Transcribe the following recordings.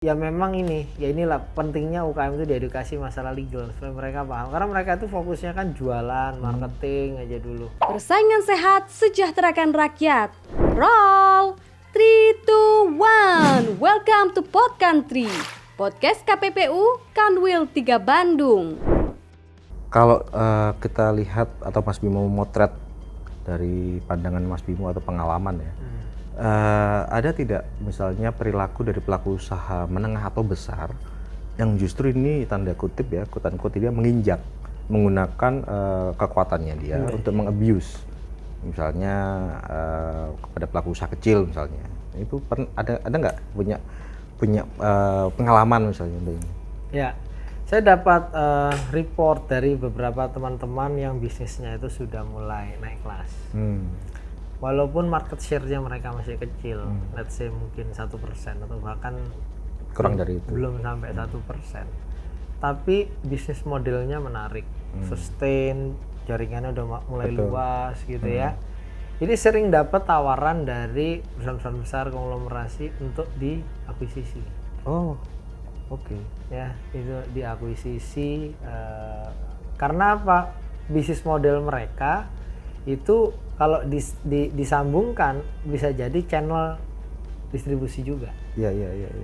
Ya memang inilah pentingnya UKM itu diedukasi masalah legal supaya mereka paham. Karena mereka itu fokusnya kan jualan, marketing aja dulu. Persaingan sehat, sejahterakan rakyat. Roll 3, 2, 1. Welcome to Pod Country, podcast KPPU Kanwil 3 Bandung. Kalau kita lihat atau Mas Bimo memotret dari pandangan Mas Bimo atau pengalaman ya, ada tidak misalnya perilaku dari pelaku usaha menengah atau besar yang justru ini tanda kutip ya, quote unquote dia menginjak menggunakan kekuatannya dia untuk mengabuse misalnya kepada pelaku usaha kecil misalnya, itu ada nggak punya pengalaman misalnya ini? Ya, saya dapat report dari beberapa teman-teman yang bisnisnya itu sudah mulai naik kelas. Walaupun market share-nya mereka masih kecil, let's say mungkin 1% atau bahkan kurang dari itu, belum sampai 1%. Tapi bisnis modelnya menarik, sustain, jaringannya udah mulai luas gitu ya. Jadi sering dapat tawaran dari perusahaan besar konglomerasi untuk diakuisisi. Oh, oke. Ya, itu diakuisisi karena apa? Bisnis model mereka itu kalau disambungkan bisa jadi channel distribusi juga. Iya.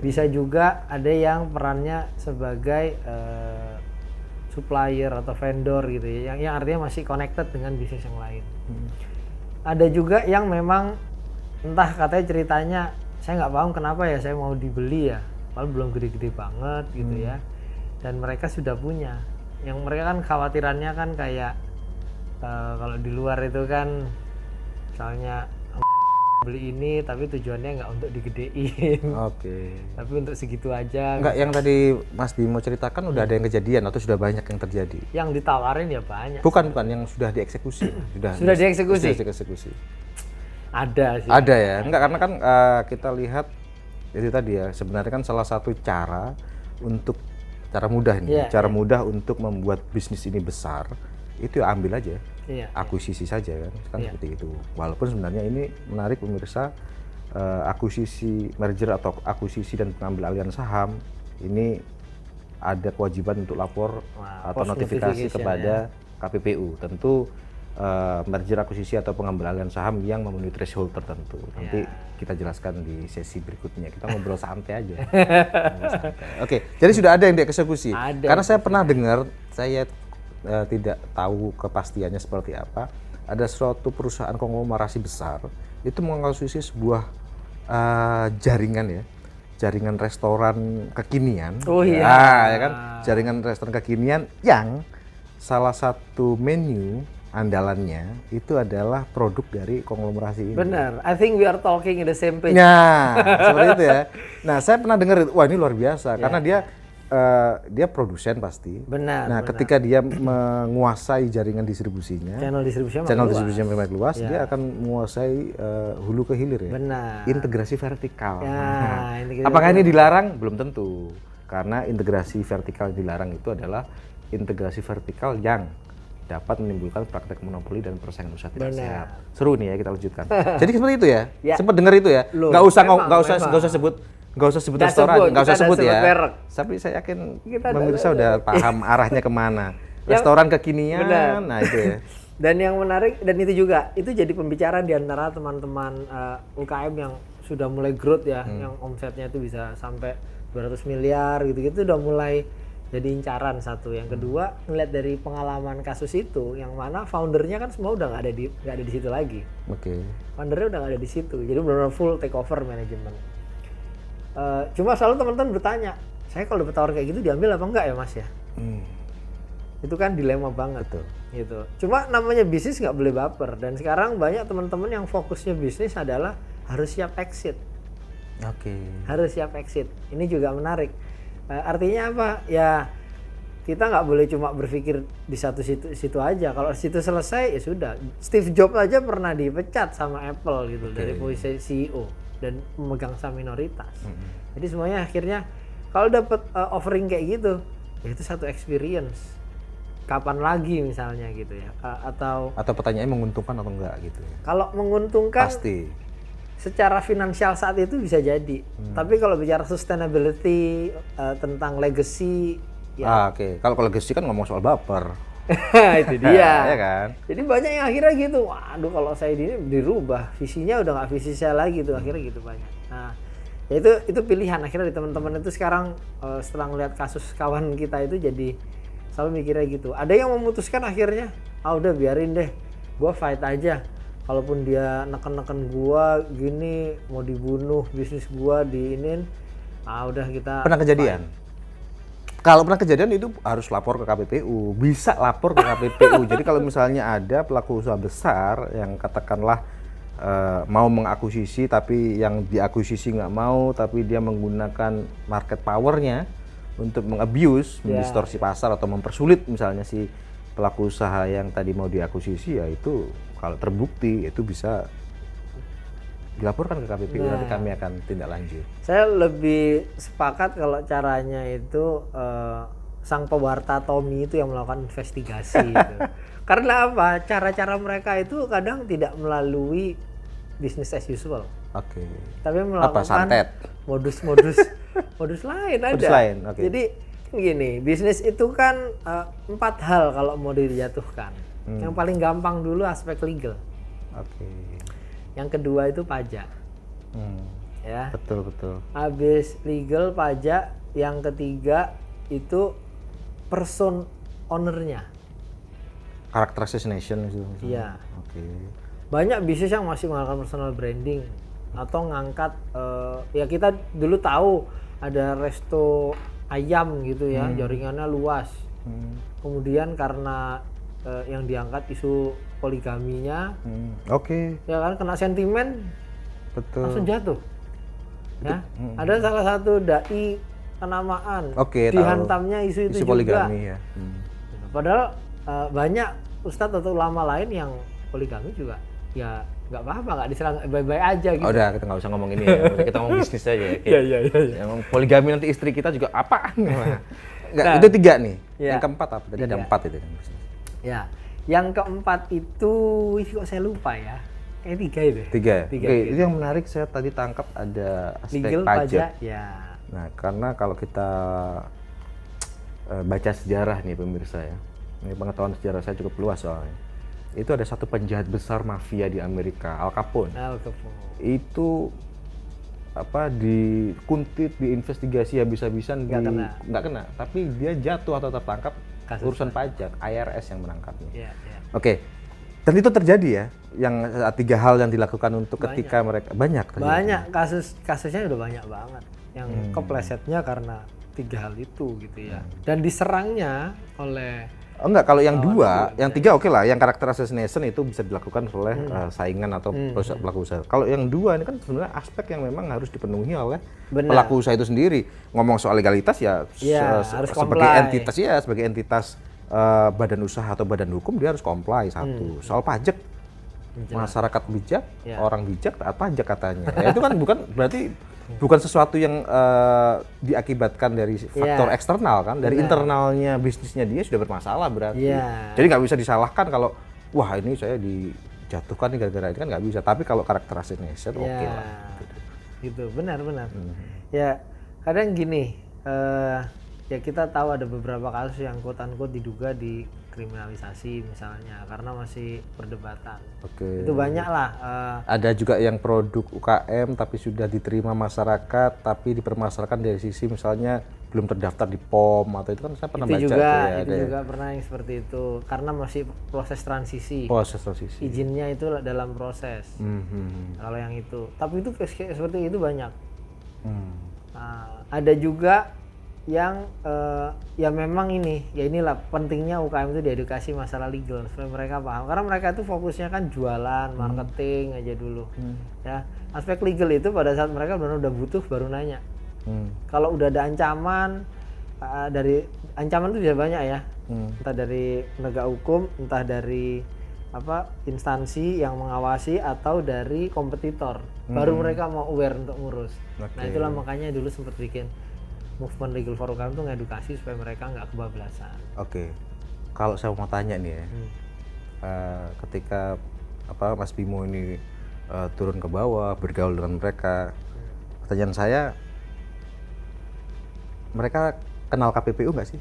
Bisa juga ada yang perannya sebagai supplier atau vendor gitu ya, yang artinya masih connected dengan bisnis yang lain. Ada juga yang memang entah katanya ceritanya saya nggak paham kenapa ya saya mau dibeli ya, padahal belum gede-gede banget gitu ya, dan mereka sudah punya. Yang mereka kan khawatirannya kan kayak kalau di luar itu kan misalnya beli ini tapi tujuannya nggak untuk digedein. Oke. Tapi untuk segitu aja. Enggak, yang tadi Mas Bimo ceritakan udah ada yang kejadian atau sudah banyak yang terjadi? Yang ditawarin ya banyak. Bukan yang sudah dieksekusi. Sudah dieksekusi. Sudah dieksekusi. Ada sih. Ada ya. Enggak, karena kan kita lihat itu tadi ya, sebenarnya kan salah satu cara mudah nih, mudah untuk membuat bisnis ini besar itu ya ambil aja. Akuisisi saja kan seperti itu. Walaupun sebenarnya ini menarik pemirsa, akuisisi merger atau akuisisi dan pengambil alihan saham ini ada kewajiban untuk lapor atau notifikasi kepada KPPU. Tentu merger akuisisi atau pengambil alihan saham yang memenuhi threshold tertentu. Nanti kita jelaskan di sesi berikutnya. Kita ngobrol santai aja. Oke, jadi sudah ada yang dieksekusi. Karena saya pernah dengar, saya tidak tahu kepastiannya seperti apa. Ada suatu perusahaan konglomerasi besar itu mengakuisisi sebuah jaringan restoran kekinian. Ya kan, jaringan restoran kekinian yang salah satu menu andalannya itu adalah produk dari konglomerasi ini. Benar, I think we are talking in the same page. Nah, seperti itu ya. Nah, saya pernah dengar, wah ini luar biasa karena dia produsen pasti. Benar. Nah, ketika dia menguasai jaringan distribusinya, channel distribusinya luas, dia akan menguasai hulu ke hilir ya. Benar. Integrasi vertikal. Integrasi apakah ini dilarang? Belum tentu. Karena integrasi vertikal yang dilarang itu adalah integrasi vertikal yang dapat menimbulkan praktek monopoli dan persaingan usaha tidak sehat. Seru nih ya, kita lanjutkan. Jadi seperti itu ya. Sempat dengar itu ya. Nggak usah sebut restoran, nggak usah sebut ya. Tapi saya yakin pemirsa udah paham arahnya kemana. Restoran kekinian, nah itu ya. Dan yang menarik, dan itu juga, itu jadi pembicaraan di antara teman-teman UKM yang sudah mulai growth ya, yang omsetnya itu bisa sampai 200 miliar gitu-gitu, udah mulai jadi incaran satu. Yang kedua, ngeliat dari pengalaman kasus itu, yang mana foundernya kan semua udah nggak ada di situ lagi. Foundernya udah nggak ada di situ, jadi benar-benar full take over manajemen. Cuma selalu teman-teman bertanya, saya kalau dapat tawar kayak gitu diambil apa enggak ya Mas ya? Itu kan dilema banget. Gitu. Cuma namanya bisnis nggak boleh baper, dan sekarang banyak teman-teman yang fokusnya bisnis adalah harus siap exit. Harus siap exit. Ini juga menarik. Artinya apa? Ya kita nggak boleh cuma berpikir di satu situ aja. Kalau situ selesai ya sudah. Steve Jobs aja pernah dipecat sama Apple gitu dari posisi CEO dan memegang saham minoritas. Jadi semuanya akhirnya kalau dapat offering kayak gitu, ya itu satu experience. Kapan lagi misalnya gitu ya? Atau pertanyaannya menguntungkan atau enggak gitu. Kalau menguntungkan pasti. secara finansial saat itu bisa jadi. Tapi kalau bicara sustainability, tentang legacy, ya Oke. Kalau legacy kan ngomong soal baper. itu dia. Ya kan? Jadi banyak yang akhirnya gitu, waduh kalau saya ini dirubah, visinya udah nggak visi saya lagi tuh, akhirnya gitu banyak. Nah, ya itu pilihan akhirnya di teman-teman itu sekarang setelah ngeliat kasus kawan kita itu jadi selalu mikirnya gitu. Ada yang memutuskan akhirnya, udah biarin deh, gua fight aja. Kalaupun dia neken-neken gua gini, mau dibunuh, bisnis gua diinin, udah kita Pernah kejadian? Kalau pernah kejadian itu harus lapor ke KPPU, bisa lapor ke KPPU. Jadi kalau misalnya ada pelaku usaha besar yang katakanlah mau mengakuisisi tapi yang diakuisisi nggak mau, tapi dia menggunakan market powernya untuk mengabuse, mendistorsi pasar atau mempersulit misalnya si pelaku usaha yang tadi mau diakuisisi, ya itu kalau terbukti itu bisa dilaporkan ke KPPU. Nanti kami akan tindak lanjut. Saya lebih sepakat kalau caranya itu sang pewarta Tommy itu yang melakukan investigasi gitu. Karena apa? Cara-cara mereka itu kadang tidak melalui business as usual. Oke. Tapi Apa, melakukan santet? modus lain ada. Modus lain, oke. Jadi gini, bisnis itu kan 4 hal kalau mau dijatuhkan. Yang paling gampang dulu aspek legal. Oke. Yang kedua itu pajak. Ya. Betul. Habis legal, pajak, yang ketiga itu person ownernya. Character assassination itu. Iya. Oke. Banyak bisnis yang masih melakukan personal branding atau ngangkat ya kita dulu tahu ada resto ayam gitu ya, jaringannya luas. Kemudian karena yang diangkat isu poligaminya, Oke. ya kan kena sentimen, Betul. langsung jatuh. Ya, ada salah satu dai kenamaan, Oke, tahu. dihantamnya isu itu Isu juga. poligami ya. Padahal banyak ustadz atau ulama lain yang poligami juga, ya nggak apa-apa, nggak diserang, bye-bye aja gitu. Oh, udah, kita nggak usah ngomong ini ya. Kita ngomong bisnis aja ya. Iya. Yang poligami nanti istri kita juga apaan? Nggak, Nah, itu 3 nih. iya. Yang keempat apa? Tadi ada 4 itu kan. Ya, yang keempat itu, kok saya lupa ya, kayak 3 itu. 3. Tiga, Oke, tiga. itu yang menarik saya tadi tangkap ada aspek Legal, pajak. ya. Nah, karena kalau kita baca sejarah nih pemirsa ya, ini pengetahuan sejarah saya cukup luas soalnya. Itu ada satu penjahat besar mafia di Amerika, Al Capone. Al Capone. Itu dikuntit, diinvestigasi habis-habisan, nggak kena, tapi dia jatuh atau tertangkap urusan pajak, IRS yang menangkapnya. Ya. Oke. Dan itu terjadi ya, yang 3 hal yang dilakukan untuk ketika mereka Banyak kasusnya udah banyak banget. Yang keplesetnya karena 3 hal itu gitu ya. Dan diserangnya oleh Oh enggak, kalau yang 2, yang 3 oke lah, yang karakter assassination itu bisa dilakukan oleh saingan atau pelaku usaha. Kalau yang 2 ini kan sebenarnya aspek yang memang harus dipenuhi oleh pelaku usaha itu sendiri. Ngomong soal legalitas ya, harus sebagai entitas ya, sebagai entitas badan usaha atau badan hukum dia harus comply satu. Soal pajak, masyarakat bijak, orang bijak taat pajak katanya. Ya, itu kan bukan sesuatu yang diakibatkan dari faktor eksternal kan, dari internalnya bisnisnya dia sudah bermasalah berarti. Jadi nggak bisa disalahkan kalau wah ini saya dijatuhkan nih gara-gara ini, kan nggak bisa. Tapi kalau karakter assassination oke lah. Gitu, benar. Ya kadang gini, ya kita tahu ada beberapa kasus yang quote-unquote diduga dikriminalisasi misalnya karena masih perdebatan. Oke. Itu banyak lah. Ada juga yang produk UKM tapi sudah diterima masyarakat tapi dipermasalahkan dari sisi misalnya belum terdaftar di POM atau itu kan saya pernah baca itu juga pernah yang seperti itu karena masih proses transisi. Izinnya itu dalam proses. Kalau yang itu, tapi itu seperti itu banyak. Ada juga yang ya memang inilah pentingnya UKM itu diedukasi masalah legal supaya mereka paham, karena mereka itu fokusnya kan jualan, marketing aja dulu. Ya, aspek legal itu pada saat mereka benar udah butuh baru nanya. Kalau udah ada ancaman, dari ancaman itu bisa banyak ya, entah dari penegak hukum, entah dari instansi yang mengawasi atau dari kompetitor, baru mereka mau aware untuk ngurus. Nah itulah makanya dulu sempat bikin movement Legal for UKM itu ngedukasi supaya mereka nggak kebablasan. Oke. Kalau saya mau tanya nih ya, ketika Mas Bimo ini turun ke bawah, bergaul dengan mereka. Pertanyaan saya, mereka kenal KPPU nggak sih?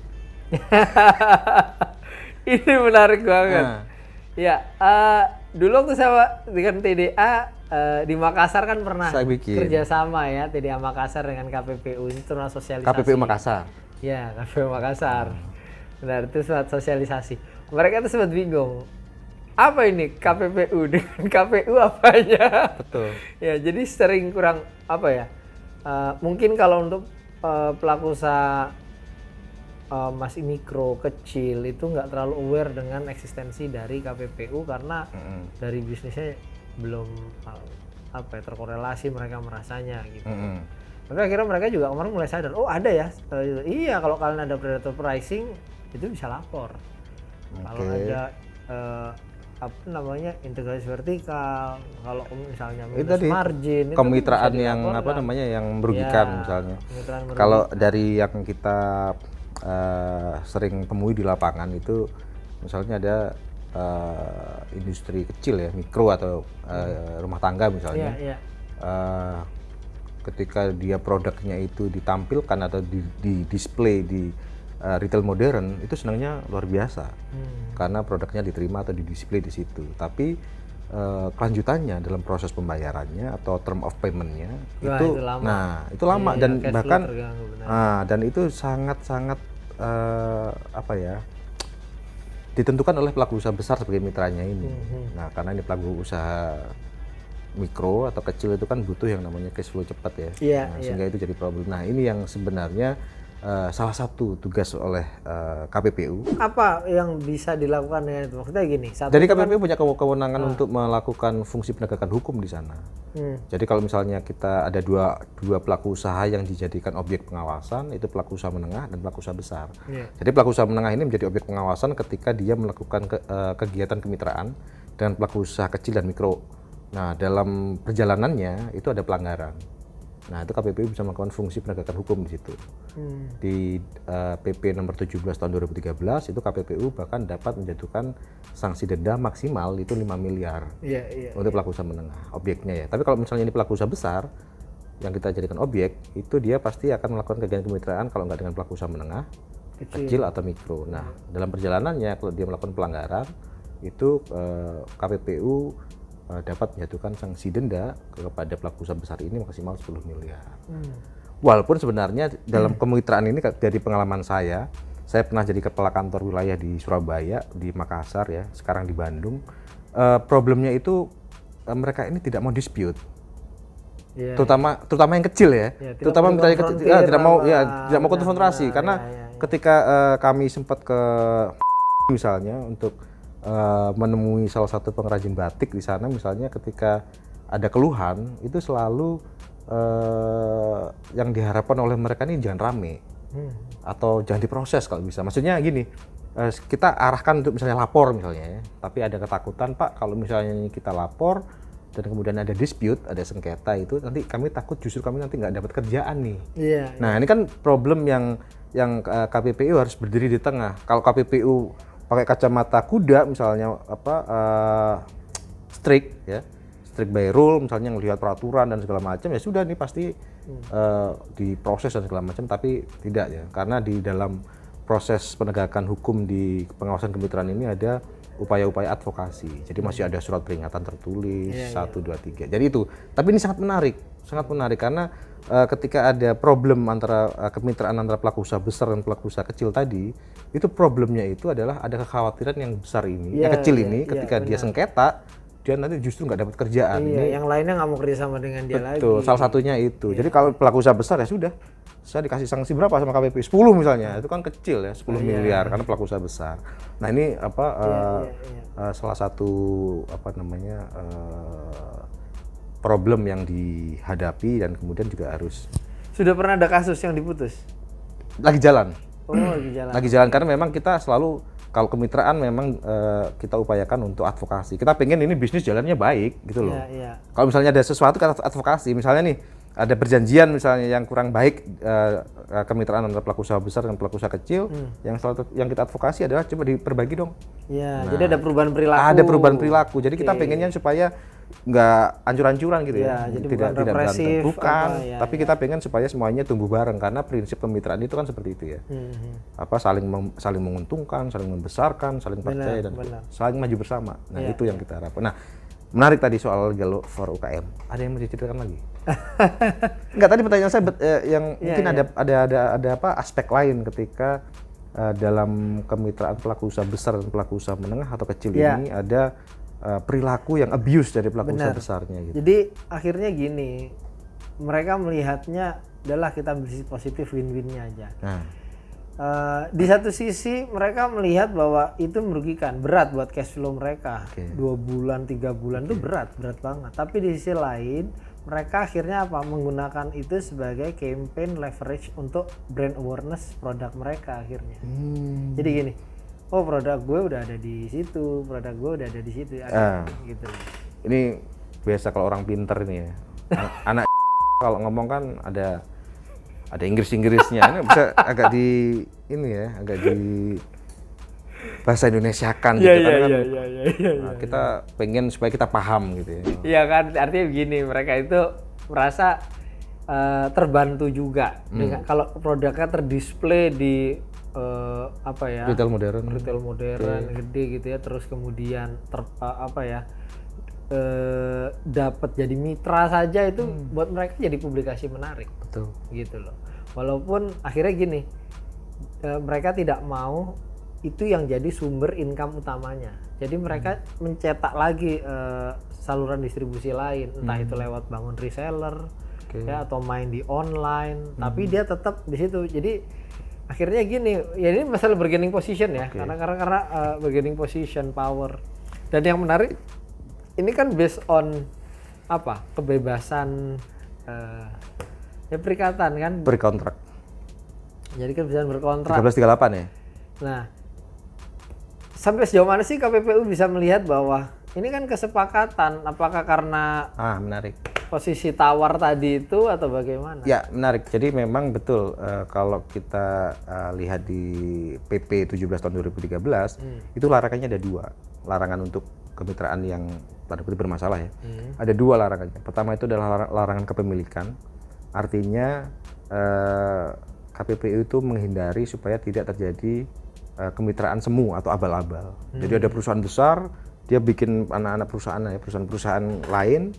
Ini menarik banget. Nah. Ya, dulu waktu saya dengan TDA di Makassar kan pernah Saya bikin. kerjasama ya, TDA Makassar dengan KPPU, itu pernah sosialisasi. KPPU Makassar. Ya, KPPU Makassar. Benar, itu sempat sosialisasi. Mereka tuh sempat bingung. Apa ini KPPU dengan KPU apanya? Betul. Ya, jadi sering kurang apa ya? Mungkin kalau untuk pelaku usaha masih mikro kecil itu nggak terlalu aware dengan eksistensi dari KPPU karena dari bisnisnya belum terkorelasi mereka merasanya gitu. Tapi akhirnya mereka juga kemarin mulai sadar, oh ada ya, iya kalau kalian ada predator pricing itu bisa lapor. Kalau ada integrasi vertikal, kalau misalnya minus margin, kemitraan itu yang yang merugikan ya, misalnya. merugikan. Kalau dari yang kita sering temui di lapangan itu, misalnya ada industri kecil ya, mikro atau rumah tangga misalnya. Ketika dia produknya itu ditampilkan atau di display di retail modern, itu senangnya luar biasa karena produknya diterima atau di display di situ. Tapi kelanjutannya dalam proses pembayarannya atau term of payment-nya itu lama. Itu lama dan bahkan dan itu sangat ditentukan oleh pelaku usaha besar sebagai mitranya ini. Nah, karena ini pelaku usaha mikro atau kecil itu kan butuh yang namanya cash flow cepat ya. Sehingga itu jadi problem. Nah, ini yang sebenarnya salah satu tugas oleh KPPU. Apa yang bisa dilakukan dengan itu? Maksudnya gini. Jadi KPPU punya kewenangan untuk melakukan fungsi penegakan hukum di sana. Jadi kalau misalnya kita ada dua pelaku usaha yang dijadikan objek pengawasan, itu pelaku usaha menengah dan pelaku usaha besar. Jadi pelaku usaha menengah ini menjadi objek pengawasan ketika dia melakukan kegiatan kemitraan dengan pelaku usaha kecil dan mikro. Nah, dalam perjalanannya itu ada pelanggaran. Nah, itu KPPU bisa melakukan fungsi penegakan hukum di situ. Di PP nomor 17 tahun 2013 itu KPPU bahkan dapat menjatuhkan sanksi denda maksimal itu 5 miliar untuk pelaku usaha menengah objeknya ya. Tapi kalau misalnya ini pelaku usaha besar yang kita jadikan objek, itu dia pasti akan melakukan kegiatan kemitraan kalau nggak dengan pelaku usaha menengah, kecil atau mikro. Nah, dalam perjalanannya kalau dia melakukan pelanggaran itu KPPU dapat menjatuhkan sanksi denda kepada pelaku usaha besar ini maksimal 10 miliar. Walaupun sebenarnya dalam kemitraan ini dari pengalaman saya pernah jadi kepala kantor wilayah di Surabaya, di Makassar ya, sekarang di Bandung. Problemnya itu mereka ini tidak mau dispute. Terutama yang kecil ya. Terutama mitra kecil tidak mau konfrontasi karena ketika kami sempat ke misalnya untuk menemui salah satu pengrajin batik di sana, misalnya ketika ada keluhan itu selalu yang diharapkan oleh mereka ini jangan rame atau jangan diproses kalau bisa. Maksudnya gini, kita arahkan untuk misalnya lapor misalnya ya, tapi ada ketakutan Pak kalau misalnya kita lapor dan kemudian ada dispute, ada sengketa itu nanti kami takut justru kami nanti nggak dapat kerjaan nih. Nah ini kan problem yang KPPU harus berdiri di tengah. Kalau KPPU pakai kacamata kuda misalnya strict by rule misalnya melihat peraturan dan segala macam ya sudah ini pasti diproses dan segala macam, tapi tidak ya, karena di dalam proses penegakan hukum di pengawasan kemitraan ini ada upaya-upaya advokasi. Jadi masih ada surat peringatan tertulis 1, 2, 3. Jadi itu. Tapi ini sangat menarik karena ketika ada problem antara kemitraan antara pelaku usaha besar dan pelaku usaha kecil tadi, itu problemnya itu adalah ada kekhawatiran yang besar ini, yang kecil ini ketika dia sengketa, dia nanti justru nggak dapat kerjaan. Yang lainnya nggak mau kerjasama dengan dia lagi. Betul, salah satunya itu. Jadi kalau pelaku usaha besar ya sudah, saya dikasih sanksi berapa sama KPPU? 10 misalnya, itu kan kecil ya, 10 miliar karena pelaku usaha besar. Nah ini salah satu problem yang dihadapi dan kemudian juga harus. Sudah pernah ada kasus yang diputus? Lagi jalan. Lagi jalan karena memang kita selalu kalau kemitraan memang kita upayakan untuk advokasi. Kita pengen ini bisnis jalannya baik gitu loh. Kalau misalnya ada sesuatu kan advokasi, misalnya nih ada perjanjian misalnya yang kurang baik kemitraan antara pelaku usaha besar dan pelaku usaha kecil, yang kita advokasi adalah coba diperbaiki dong. Jadi ada perubahan perilaku. Ada perubahan perilaku. Jadi kita pengennya supaya nggak ancur-ancuran gitu Ya, ya. jadi tidak bukan represif, berantem. Bukan, apa, ya, tapi kita pengen supaya semuanya tumbuh bareng karena prinsip kemitraan itu kan seperti itu ya. Apa saling menguntungkan, saling membesarkan, saling percaya dan saling maju bersama. Nah, itu yang kita harapkan. Nah, menarik tadi soal Jalur for UKM. Ada yang mau diceritakan lagi? Enggak, tadi pertanyaan saya yang mungkin ada apa aspek lain ketika dalam kemitraan pelaku usaha besar dan pelaku usaha menengah atau kecil ini ada perilaku yang abuse dari pelaku usaha besarnya gitu. Jadi akhirnya gini, mereka melihatnya adalah kita bisnis positif win-winnya aja. Nah, di satu sisi mereka melihat bahwa itu merugikan, berat buat cash flow mereka. 2 bulan, 3 bulan itu berat banget. Tapi di sisi lain mereka akhirnya menggunakan itu sebagai campaign leverage untuk brand awareness produk mereka akhirnya. Jadi gini, oh produk gue udah ada di situ, gitu. ini biasa kalau orang pinter ini ya. Anak kalau ngomong kan ada Inggris-Inggrisnya. Ini bisa agak agak di bahasa Indonesiakan gitu kan. Kita pengen supaya kita paham gitu ya. Iya kan, artinya begini, mereka itu merasa terbantu juga dengan kalau produknya terdisplay di retail modern gede gitu ya, terus kemudian dapat jadi mitra saja itu buat mereka jadi publikasi menarik. Betul. Gitu loh. Walaupun akhirnya gini, mereka tidak mau itu yang jadi sumber income utamanya. Jadi mereka mencetak lagi saluran distribusi lain, entah itu lewat bangun reseller ya atau main di online, tapi dia tetap di situ. Jadi akhirnya gini, ya ini masalah bargaining position ya, karena bargaining position power. Dan yang menarik ini kan based on kebebasan perikatan kan, Berkontrak. jadi kebebasan berkontrak 1338 ya. Nah, sampai sejauh mana sih KPPU bisa melihat bahwa ini kan kesepakatan, apakah karena Menarik. posisi tawar tadi itu atau bagaimana? Ya, menarik. Jadi memang betul kalau kita lihat di PP 17 tahun 2013 itu larangannya ada 2. Larangan untuk kemitraan yang tanda kutip bermasalah ya. Ada 2 larangannya. Pertama itu adalah larangan kepemilikan. Artinya KPPU itu menghindari supaya tidak terjadi kemitraan semu atau abal-abal. Jadi ada perusahaan besar, dia bikin anak-anak perusahaan lain,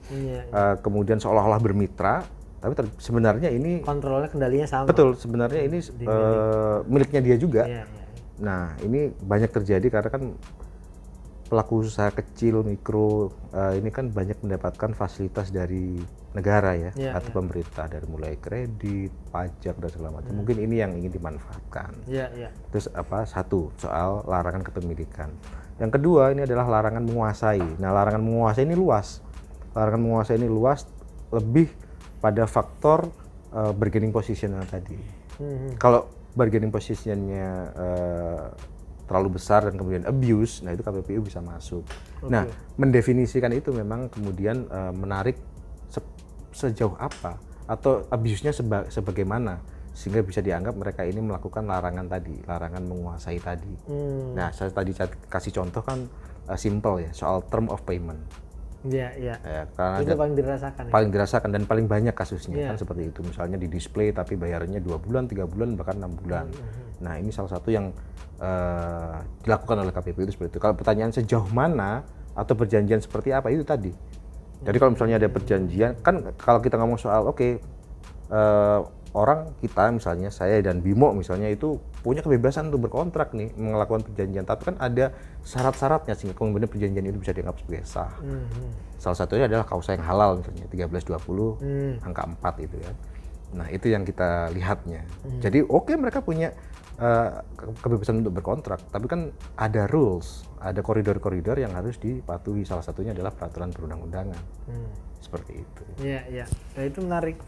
kemudian seolah-olah bermitra, tapi sebenarnya ini kontrolnya, kendalinya sama. Betul, sebenarnya ini miliknya dia juga. Nah, ini banyak terjadi karena kan pelaku usaha kecil, mikro, ini kan banyak mendapatkan fasilitas dari negara ya, atau pemerintah, dari mulai kredit, pajak dan segala macam. Mungkin ini yang ingin dimanfaatkan. Terus satu soal larangan kepemilikan. Yang kedua ini adalah larangan menguasai. Nah, larangan menguasai ini luas. Larangan menguasai ini luas lebih pada faktor bargaining position yang tadi. Kalau bargaining positionnya terlalu besar dan kemudian abuse, nah itu KPPU bisa masuk. Nah, mendefinisikan itu memang kemudian menarik sejauh apa atau abuse-nya sebagaimana sehingga bisa dianggap mereka ini melakukan larangan tadi, larangan menguasai tadi. Nah, saya tadi kasih contoh kan simple ya, soal term of payment. Iya. Karena itu paling dirasakan. Paling dirasakan dan paling banyak kasusnya kan seperti itu. Misalnya di display tapi bayarnya 2 bulan, 3 bulan, bahkan 6 bulan. Nah, ini salah satu yang dilakukan oleh KPPU itu seperti itu. Kalau pertanyaan sejauh mana atau perjanjian seperti apa itu tadi. Jadi kalau misalnya ada perjanjian, kan kalau kita ngomong soal orang kita misalnya, saya dan Bimo misalnya itu punya kebebasan untuk berkontrak nih, melakukan perjanjian, tapi kan ada syarat-syaratnya sehingga kemudian perjanjian itu bisa dianggap sebagai sah. Salah satunya adalah kausa yang halal misalnya 1320 angka 4 itu ya. Nah, itu yang kita lihatnya. Jadi mereka punya kebebasan untuk berkontrak, tapi kan ada rules, ada koridor-koridor yang harus dipatuhi. Salah satunya adalah peraturan perundang-undangan. Seperti itu. Iya. Nah, itu menarik.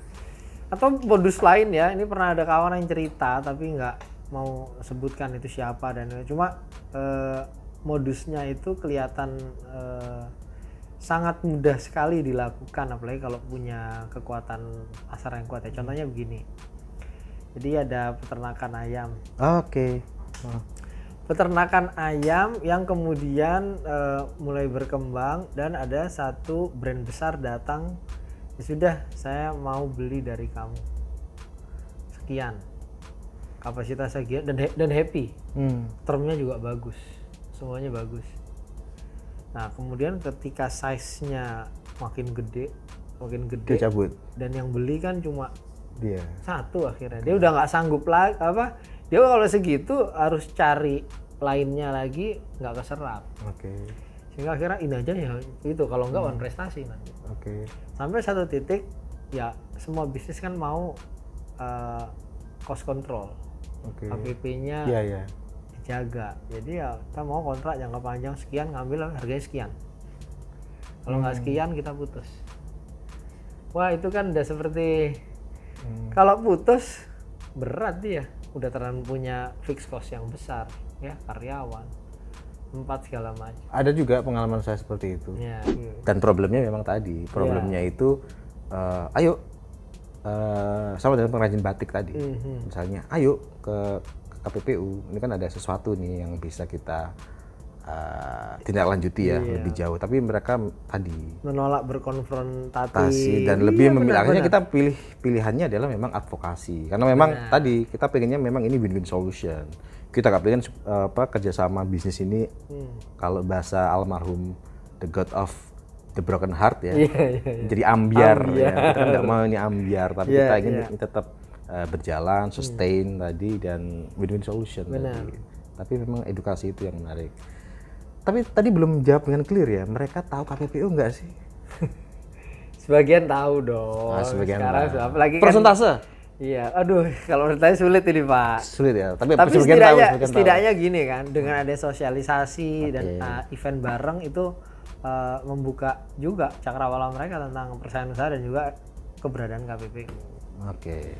Atau modus lain ya, ini pernah ada kawan yang cerita tapi nggak mau sebutkan itu siapa, dan cuma modusnya itu kelihatan sangat mudah sekali dilakukan, apalagi kalau punya kekuatan pasar yang kuat ya. Contohnya begini, jadi ada peternakan ayam. peternakan ayam yang kemudian mulai berkembang dan ada satu brand besar datang, ya sudah saya mau beli dari kamu sekian, kapasitas sekian dan happy, termnya juga bagus, semuanya bagus. Nah kemudian ketika size-nya makin gede Dia cabut. dan yang beli kan cuma Dia. satu, akhirnya dia udah nggak sanggup lagi, dia kalau segitu harus cari lainnya lagi, nggak keserap. Oke. Sehingga akhirnya ini aja ya itu, kalau nggak one prestasi nanti. Oke. Sampai satu titik ya semua bisnis kan mau cost control, Oke. KPP-nya Iya. dijaga. Jadi ya kita mau kontrak jangka panjang sekian, ngambil harganya sekian. Kalau nggak sekian kita putus. Wah itu kan udah seperti kalau putus berat dia, udah terlalu punya fixed cost yang besar ya, karyawan, tempat segala macam. Ada juga pengalaman saya seperti itu. Ya, Dan problemnya memang tadi, problemnya itu ayo sama dengan pengrajin batik tadi. Misalnya ayo ke KPPU, ini kan ada sesuatu nih yang bisa kita tindak lanjuti ya, lebih jauh. Tapi mereka tadi menolak berkonfrontasi dan lebih memilih, akhirnya kita pilihannya adalah memang advokasi, karena memang tadi kita pengennya memang ini win-win solution. Kita nggak pengen kerjasama bisnis ini kalau bahasa almarhum the god of the broken heart ya, jadi ambiar. Ya. Kita nggak mau ini ambiar, tapi kita ingin tetap berjalan, sustain tadi, dan win-win solution tadi. Tapi memang edukasi itu yang menarik. Tapi tadi belum jawab dengan clear ya, mereka tahu KPPU nggak sih? Sebagian tahu dong. Nah, sebagian sekarang tahu. apalagi persentase? Kan, iya, aduh kalau menurut saya sulit ini Pak. Sulit ya, tapi setidaknya gini kan, dengan ada sosialisasi dan event bareng itu membuka juga cakrawala mereka tentang persaingan usaha dan juga keberadaan KPPU. Oke.